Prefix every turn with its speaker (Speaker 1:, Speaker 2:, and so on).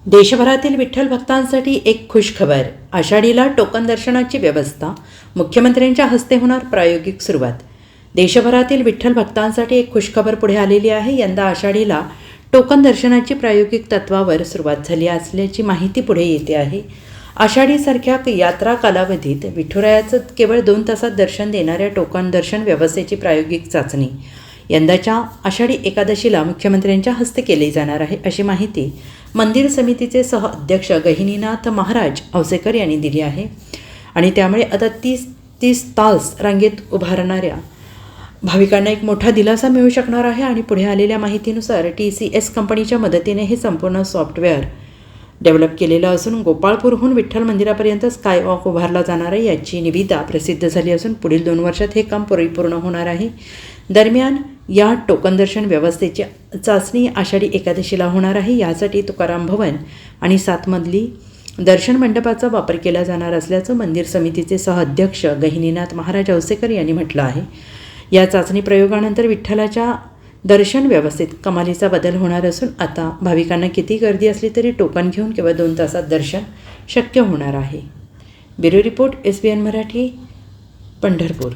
Speaker 1: देशभरातील विठ्ठल भक्तांसाठी एक खुशखबर. आषाढीला टोकन दर्शनाची व्यवस्था. मुख्यमंत्र्यांच्या हस्ते होणार प्रायोगिक सुरुवात. देशभरातील विठ्ठल भक्तांसाठी एक खुशखबर पुढे आलेली आहे. यंदा आषाढीला टोकन दर्शनाची प्रायोगिक तत्वावर सुरुवात झाली असल्याची माहिती पुढे येते आहे. आषाढीसारख्या यात्रा कालावधीत विठुरायाचं केवळ 2 तासात दर्शन देणाऱ्या टोकन दर्शन व्यवस्थेची प्रायोगिक चाचणी यंदाच्या आषाढी एकादशीला मुख्यमंत्र्यांच्या हस्ते केली जाणार आहे, अशी माहिती मंदिर समितीचे सहअध्यक्ष गहिनीनाथ महाराज औसेकर यांनी दिली आहे. आणि त्यामुळे आता 30 तास रांगेत उभारणाऱ्या भाविकांना एक मोठा दिलासा मिळू शकणार आहे. आणि पुढे आलेल्या माहितीनुसार TCS कंपनीच्या मदतीने हे संपूर्ण सॉफ्टवेअर डेव्हलप केलेलं असून गोपाळपूरहून विठ्ठल मंदिरापर्यंत स्कायवॉक उभारला जाणार आहे, याची निविदा प्रसिद्ध झाली असून पुढील 2 वर्षात हे काम परिपूर्ण होणार आहे. दरम्यान या टोकन दर्शन व्यवस्थेची चाचणी आषाढी एकादशीला होणार आहे. यासाठी तुकाराम भवन आणि 7 मजली दर्शन मंडपाचा वापर केला जाणार असल्याचं मंदिर समितीचे सहअध्यक्ष गहिनीनाथ महाराज औसेकर यांनी म्हटलं आहे. या चाचणी प्रयोगानंतर विठ्ठलाच्या दर्शन व्यवस्थेत कमालीचा बदल होणार असून आता भाविकांना किती गर्दी असली तरी टोकन घेऊन केवळ 2 तासात दर्शन शक्य होणार आहे. Bureau report SBN Marathi, Pandharpur.